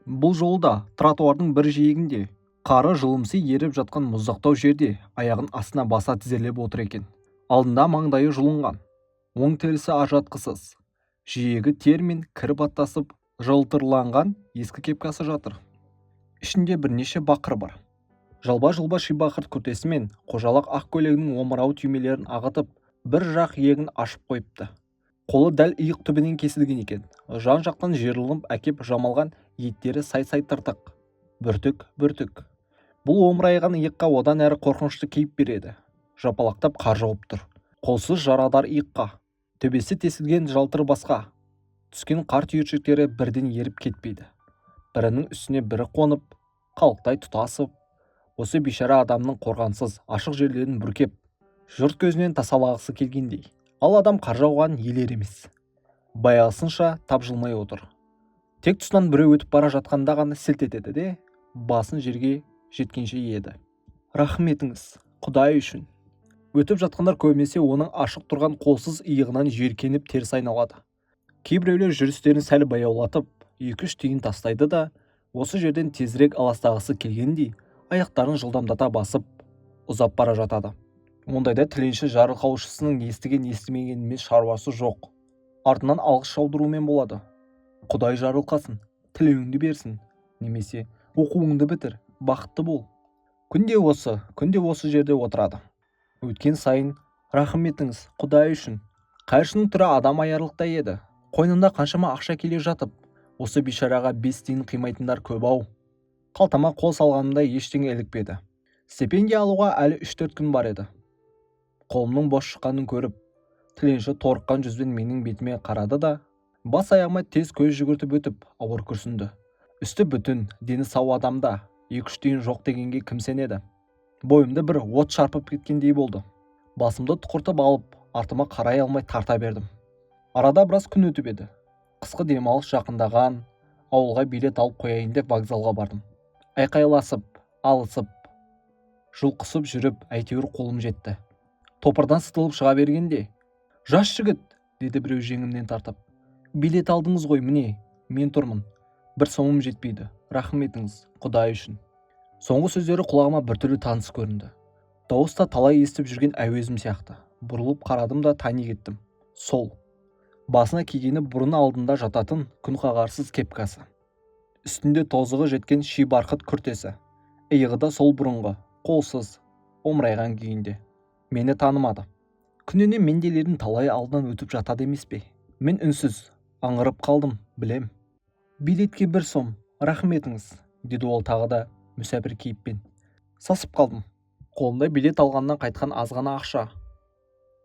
Бұл жолда тротуардың бір жиегінде қары жылымси еріп жатқан мұздақтау жерде аяғын астына баса тізерлеп отыр екен. Алдында маңдайы жұлынған, оң терісі ажатқысыз, жиегі тер мен кір баттасып жылтырланған ескі кепкасы жатыр. Ішінде бірнеше бақыр бар. Жалба-жұлба шибақыр күртесі мен қожалақ ақ көйлегінің омырау түймелерін ағытып, бір жақ иегін ашып қойыпты. Қолы дәл иық түбінен кесілген екен. Жан жақтан жиырылып әкеп жамалған еттері сай-сай тыртық. Бүртік. Бұл омырайған иыққа одан әрі қорқынышты кейіп береді. Жапалақтап қар жауып тұр. Қолсыз жарадар иыққа. Төбесі тесілген жалтыр басқа. Түскен қар түйіршіктері бірден еріп кетпейді. Бірінің үстіне бірі қонып, қалықтай тұтасып, осы бейшара адамның қорғансыз ашық жерлерін бүркеп, жұрт көзінен тасалағысы келгендей. Ал адам қар жауған елер емес. Баяғысынша тапжылмай отыр. Тек тұсынан біреу өтіп бара жатқанда ғана селт етеді де, басын жерге жеткенше еді. Рахметіңіз, Құдай үшін. Өтіп жатқандар көбінесе оның ашық тұрған қолсыз иығынан жиіркеніп теріс айналады. Кейбіреулер жүрістерін сәл баяулатып, 2-3 тиын тастайды да, осы жерден тезірек аластағысы келгендей, аяқтарын жылдамдата басып, ұзап бара жатады. Ондайда тіленші жарылқаушысының естіген-естімегенмен шаруасы жоқ. Артынан алғыс жаудырумен болады. Құдай жарылқасын, тілеуіңді берсін, немесе оқуыңды бітір, бақытты бол. Күнде осы жерде отырады. Өткен сайын, рахметіңіз, Құдай үшін. Қайыршының түрі адам аярлықтай еді. Қойнында қаншама ақша келе жатып, осы бейшараға 5 тиын қимайтындар көп-ау. Қалтама қол салғанымда ештеңе ілікпеді. Стипендия алуға әлі 3-4 күн бар еді. Қолымның бос шыққанын көріп, тіленші торыққан жүзбен менің бетіме қарады да, бас аяғыма тез көз жүгіртіп өтіп, ауыр күрсінді. Үсті бүтін, дені сау адамда 2-3 тиын жоқ дегенге кім сенеді? Бойымды бір от шарпып кеткендей болды. Басымды тұқыртып алып, артыма қарай алмай тарта бердім. Арада біраз күн өтіп еді. Қысқы демалыс жақындаған, ауылға билет алып қояйын деп вокзалға бардым. Айқайласып, алысып, жұлқысып жүріп, әйтеуір қолым жетті. Топырдан сытылып шыға бергенде, «Жас жігіт», деді біреу жеңімнен тартып. «Билет алдыңыз ғой, міне, мен тұрмын. Бір сомым жетпейді. Рахметіңіз, Құдай үшін». Соңғы сөздері құлағыма біртүрлі таныс көрінді. Дауыста талай естіп жүрген әуезім сияқты. Бұрылып қарадым да тани кеттім. Сол. Басына кигені бұрын алдында жататын күн қағарсыз кепкасы. Үстінде тозығы жеткен ши барқыт күртесі. Иығы да сол бұрынғы, қолсыз, омырайған күйінде. Мені танымады. Күніне менделердің талай алдынан өтіп жатады емес пе? Мен үнсіз, аңырып қалдым, білем. «Билетке 1 сом, рахметіңіз», деді ол тағы да мүсәпір кейіппен. Сасып қалдым. Қолында билет алғаннан қайтқан азғана ақша.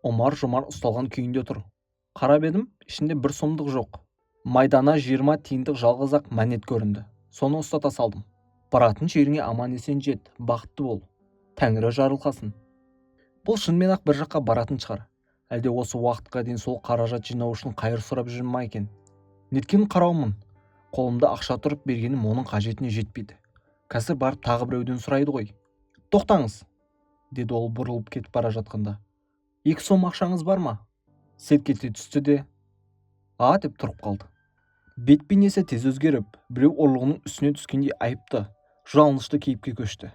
Омар-жұмар ұсталған күйінде тұр. Қарап едім, ішінде 1 сомдық жоқ. Майдана 20 тиындық жалғыз ақ монет көрінді. Соны ұстата салдым. Баратын жеріңе аман-есен жет, бақытты бол. Тәңірі жарылқасын. Бұл шынымен ақ бір жаққа баратын шығар. Әлде осы уақытқа дейін сол қаражат жинау үшін қайыр сұрап жүр ма екен? Неткен қараумын. Қолымда ақша тұрып бергенім оның қажетіне жетпейді. Қазір барып тағы біреуден сұрайды ғой. «Тоқтаңыз», деді ол бұрылып кетіп бара жатқанда. «2 сом ақшаңыз бар ма?» Селк ете түсті де, деп тұрып қалды. Бет бейнесі тез өзгеріп, біреу ұрлығының үстіне түскендей айыпты, жалынышты кейіпке көшті.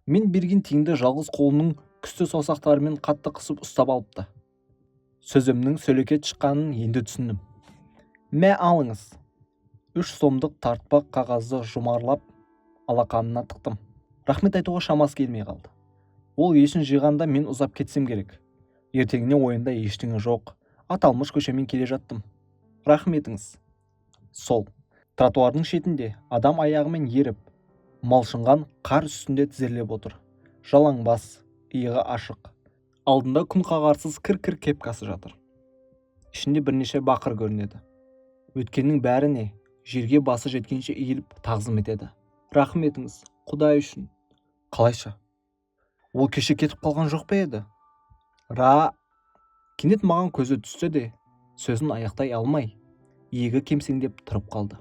Мен берген тиынды жалғыз қолының күсті саусақтарымен қатты қысып ұстап алыпты. Сөзімнің сөлекет шыққанын енді түсіндім. «Мә, алыңыз». 3 сомдық тартпақ қағазды жұмарлап алақанына тықтым. Рахмет айтуға шамасы келмей қалды. Ол есін жиғанда мен ұзап кетсем керек. Ертеңіне ойында ештеңе жоқ. Аталмыш көшемен келе жаттым. Рахметіңіз. Сол. Тротуардың шетінде адам аяғымен еріп, малшынған қар үстінде тізерлеп отыр. Жалаңбас, иығы ашық. Алдында күн қағарсыз кір-кір кепкасы жатыр. Ішінде бірнеше бақыр көрінеді. Өткеннің бәріне жерге басы жеткенше иіліп тағзым етеді. Рахметіңіз, Құдай үшін. Қалайша? Ол кеше кетіп қалған жоқ па еді? Кенет маған көзі түсті де, сөзін аяқтай алмай, иегі кемсеңдеп тұрып қалды.